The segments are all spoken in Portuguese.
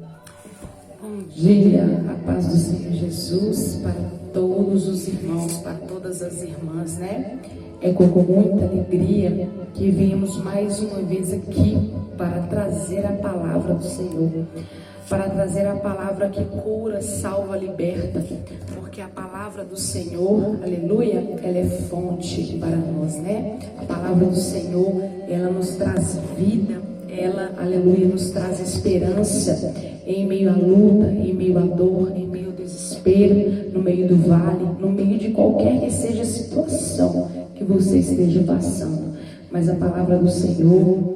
Bom dia, a paz do Senhor Jesus para todos os irmãos, para todas as irmãs, né? É com muita alegria que viemos mais uma vez aqui para trazer a palavra do Senhor, para trazer a palavra que cura, salva, liberta, porque a palavra do Senhor, aleluia, ela é fonte para nós, né? A palavra do Senhor, ela nos traz vida, ela, aleluia, nos traz esperança em meio à luta, em meio à dor, em meio ao desespero, no meio do vale, no meio de qualquer que seja a situação que você esteja passando. Mas a palavra do Senhor,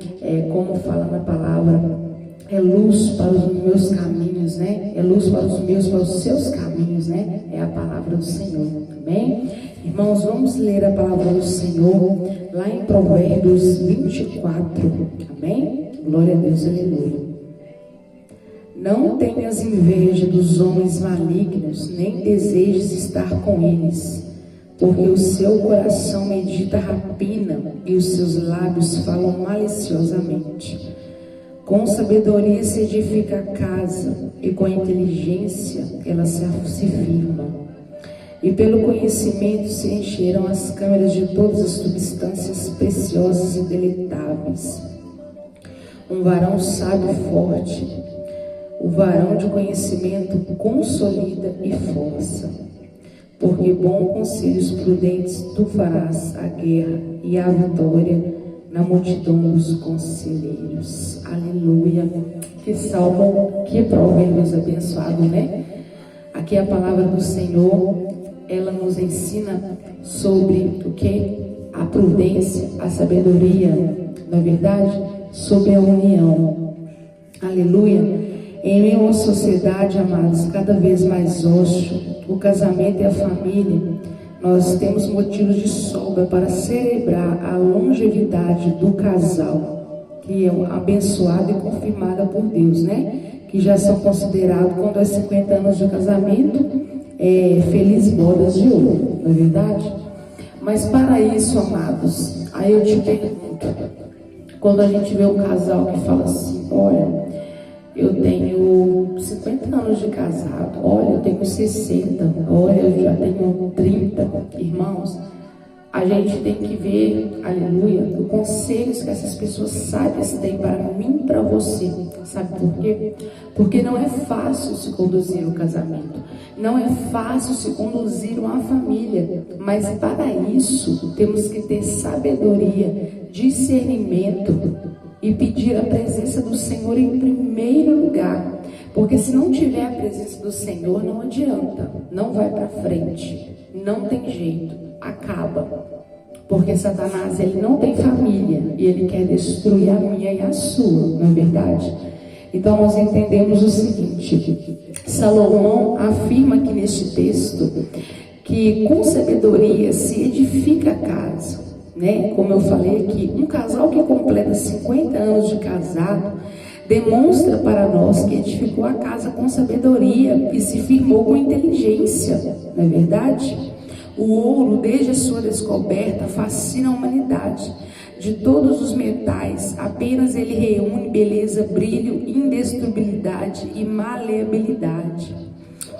como fala na palavra, é luz para os meus caminhos, né? É luz para os seus caminhos, né? É a palavra do Senhor, amém? Irmãos, vamos ler a palavra do Senhor lá em Provérbios 24, amém? Glória a Deus, aleluia. Não tenhas inveja dos homens malignos, nem desejes estar com eles, porque o seu coração medita rapina e os seus lábios falam maliciosamente. Com sabedoria se edifica a casa, e com inteligência ela se firma. E pelo conhecimento se encheram as câmeras de todas as substâncias preciosas e deleitáveis. Um varão sábio e forte, o varão de conhecimento consolida e força. Porque bom conselhos prudentes tu farás a guerra e a vitória na multidão dos conselheiros. Aleluia. Que salmo, que provérbios abençoado, né? Aqui a palavra do Senhor, ela nos ensina sobre o que? A prudência, a sabedoria, na verdade, sobre a união. Aleluia. Em meio a uma sociedade, amados, cada vez mais hostil, o casamento e a família, nós temos motivos de sobra para celebrar a longevidade do casal, que é abençoada e confirmada por Deus, né? Que já são considerados, quando é 50 anos de casamento, felizes bodas de ouro, não é verdade? Mas para isso, amados, aí eu te pergunto, quando a gente vê um casal que fala assim, olha, eu tenho 50 anos de casado, olha, eu tenho 60, olha, eu já tenho 30, irmãos, a gente tem que ver, aleluia, os conselhos que essas pessoas sábias têm para mim e para você. Sabe por quê? Porque não é fácil se conduzir o casamento, não é fácil se conduzir uma família, mas para isso temos que ter sabedoria, discernimento e pedir a presença do Senhor em primeiro lugar, porque se não tiver a presença do Senhor, não adianta, não vai para frente, não tem jeito, acaba, porque Satanás, ele não tem família e ele quer destruir a minha e a sua, não é verdade? Então nós entendemos o seguinte, Salomão afirma aqui neste texto que com sabedoria se edifica a casa, né? Como eu falei aqui, um casal que completa 50 anos de casado demonstra para nós que edificou a casa com sabedoria e se firmou com inteligência, não é verdade? O ouro, desde a sua descoberta, fascina a humanidade. De todos os metais, apenas ele reúne beleza, brilho, indestrutibilidade e maleabilidade.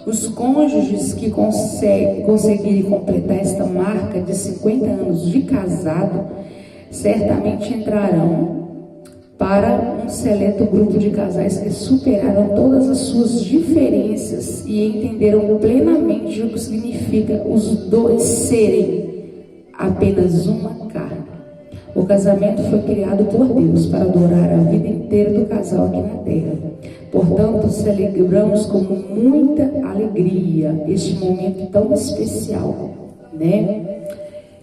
Os cônjuges que conseguirem completar esta marca de 50 anos de casado, certamente entrarão para um seleto grupo de casais que superaram todas as suas diferenças e entenderam plenamente o que significa os dois serem apenas uma carne. O casamento foi criado por Deus para durar a vida inteira do casal aqui na terra. Portanto, celebramos com muita alegria este momento tão especial, né?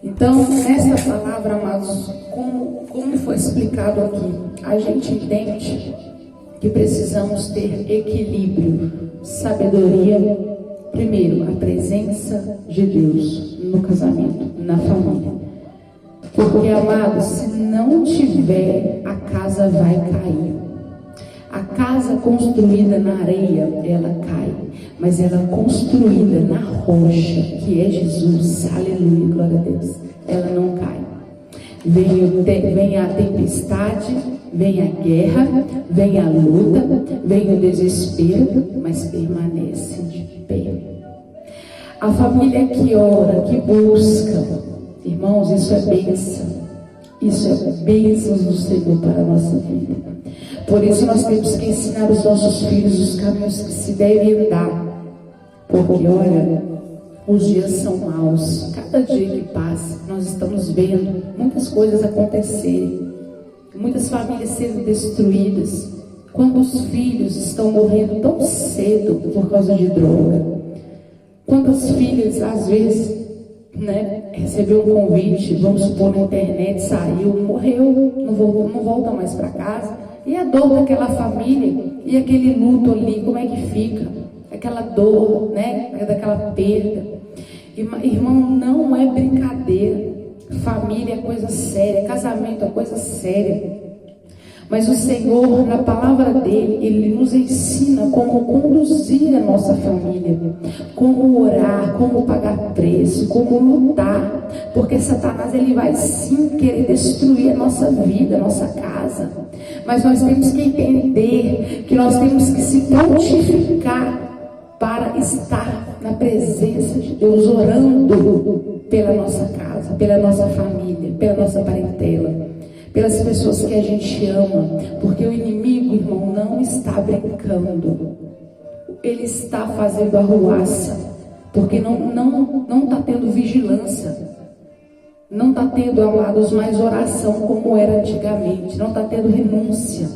Então, nessa palavra, amados, como foi explicado aqui, a gente entende que precisamos ter equilíbrio, sabedoria, primeiro, a presença de Deus no casamento, na família. Porque, amados, se não tiver, a casa vai cair. A casa construída na areia, ela cai, mas ela construída na rocha, que é Jesus, aleluia, glória a Deus, ela não cai. Vem a tempestade, vem a guerra, vem a luta, vem o desespero, mas permanece de pé. A família que ora, que busca, irmãos, isso é bênção. Isso é bênçãos do Senhor para a nossa vida. Por isso nós temos que ensinar os nossos filhos os caminhos que se devem andar. Porque olha, os dias são maus. Cada dia que passa, nós estamos vendo muitas coisas acontecerem. Muitas famílias sendo destruídas. Quantos filhos estão morrendo tão cedo por causa de droga? Quantas filhas, às vezes, recebeu um convite, vamos supor, na internet, saiu, morreu, não volta mais para casa. E a dor daquela família, e aquele luto ali, como é que fica? Aquela dor, daquela perda. Irmão, não é brincadeira. Família é coisa séria, casamento é coisa séria. Mas o Senhor, na palavra dele, ele nos ensina como conduzir a nossa família, como orar, como pagar preço, como lutar, porque Satanás ele vai sim querer destruir a nossa vida, a nossa casa. Mas nós temos que entender que nós temos que se prontificar para estar na presença de Deus, orando pela nossa casa, pela nossa família, pela nossa parentela, pelas pessoas que a gente ama, porque o inimigo, irmão, não está brincando, ele está fazendo arruaça, porque não está tendo vigilância, não está tendo, amados, mais oração como era antigamente, não está tendo renúncia.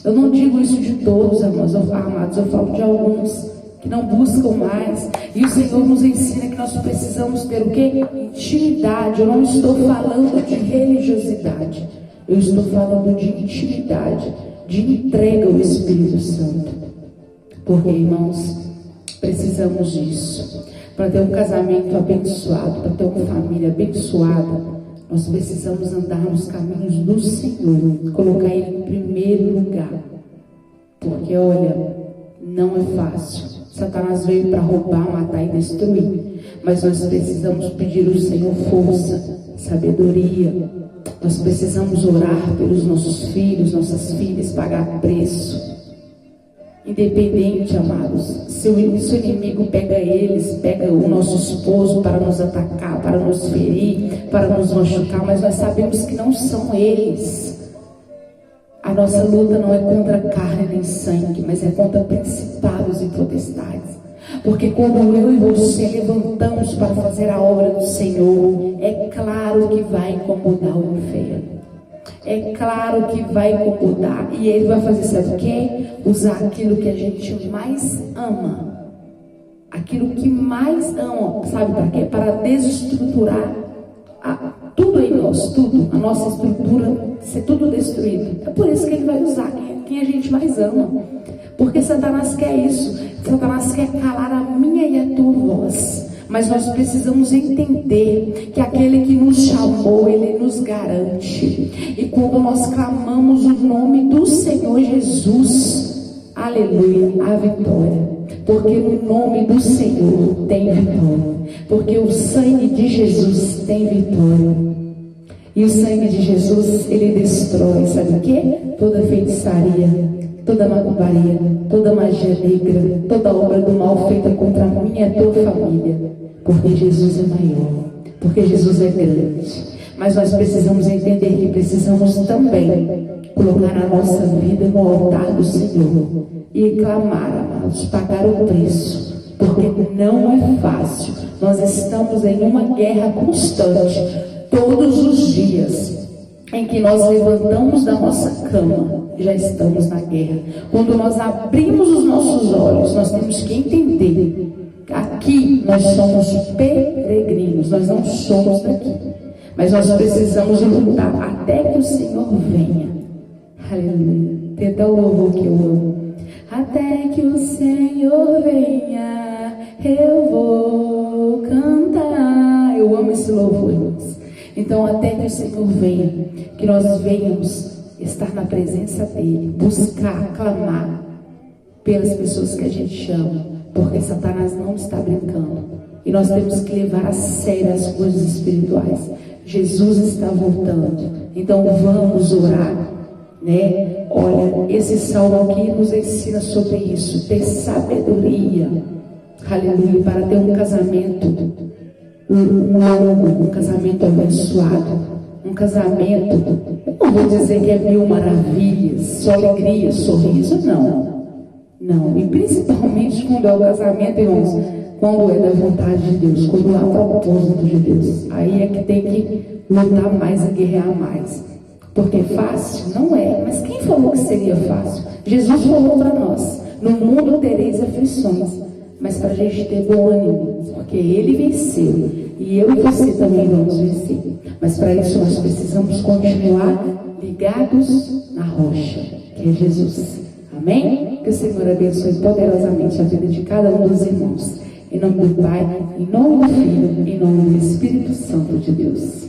Eu não digo isso de todos, amados, eu falo de alguns que não buscam mais, e o Senhor nos ensina que nós precisamos ter o quê? Intimidade. Eu não estou falando de religiosidade, eu estou falando de intimidade, de entrega ao Espírito Santo. Porque, irmãos, precisamos disso. Para ter um casamento abençoado, para ter uma família abençoada, nós precisamos andar nos caminhos do Senhor, colocar Ele em primeiro lugar. Porque, olha, não é fácil. Satanás veio para roubar, matar e destruir. Mas nós precisamos pedir ao Senhor força, sabedoria. Nós precisamos orar pelos nossos filhos, nossas filhas, pagar preço. Independente, amados, se o inimigo pega eles, pega o nosso esposo para nos atacar, para nos ferir, para nos machucar, mas nós sabemos que não são eles. A nossa luta não é contra carne nem sangue, mas é contra principados e potestades. Porque quando eu e você levantamos para fazer a obra do Senhor, é claro que vai incomodar o inferno. É claro que vai incomodar. E ele vai fazer, sabe o quê? Usar aquilo que a gente mais ama. Aquilo que mais ama. Sabe para quê? Para desestruturar tudo em nós, tudo. A nossa estrutura ser tudo destruído. É por isso que ele vai usar quem a gente mais ama. Porque Satanás quer isso. Satanás quer calar a minha e a tua voz. Mas nós precisamos entender que aquele que nos chamou, ele nos garante. E quando nós clamamos o nome do Senhor Jesus, aleluia, a vitória. Porque no nome do Senhor tem vitória. Porque o sangue de Jesus tem vitória. E o sangue de Jesus, ele destrói, sabe o quê? Toda feitiçaria, toda macumbaria, toda magia negra, toda obra do mal feita contra a minha e a tua família. Porque Jesus é maior, porque Jesus é grande. Mas nós precisamos entender que precisamos também colocar a nossa vida no altar do Senhor e clamar, amados, pagar o preço, porque não é fácil. Nós estamos em uma guerra constante, todos os dias em que nós levantamos da nossa cama, já estamos na guerra. Quando nós abrimos os nossos olhos, nós temos que entender: aqui nós somos peregrinos, nós não somos daqui, mas nós precisamos lutar até que o Senhor venha. Aleluia. Tem até o louvor que eu amo. Até que o Senhor venha, eu vou cantar. Eu amo esse louvor, irmãos. Então, até que o Senhor venha, que nós venhamos estar na presença dEle, buscar, clamar pelas pessoas que a gente ama, porque Satanás não está brincando. E nós temos que levar a sério as coisas espirituais. Jesus está voltando. Então vamos orar, né? Olha, esse salmo aqui nos ensina sobre isso, ter sabedoria, aleluia, para ter um casamento longo, um casamento abençoado, um casamento, não vou dizer que é mil maravilhas, só alegria, sorriso, não, e principalmente quando é o casamento, irmãos, quando é da vontade de Deus, quando há propósito de Deus, aí é que tem que lutar mais e guerrear mais, porque fácil não é, mas quem falou que seria fácil? Jesus falou para nós, no mundo tereis aflições, mas para a gente ter bom ânimo, porque Ele venceu, e eu e você também vamos vencer, mas para isso nós precisamos continuar ligados na rocha, que é Jesus, amém? Que o Senhor abençoe poderosamente a vida de cada um dos irmãos, em nome do Pai, em nome do Filho, em nome do Espírito Santo de Deus.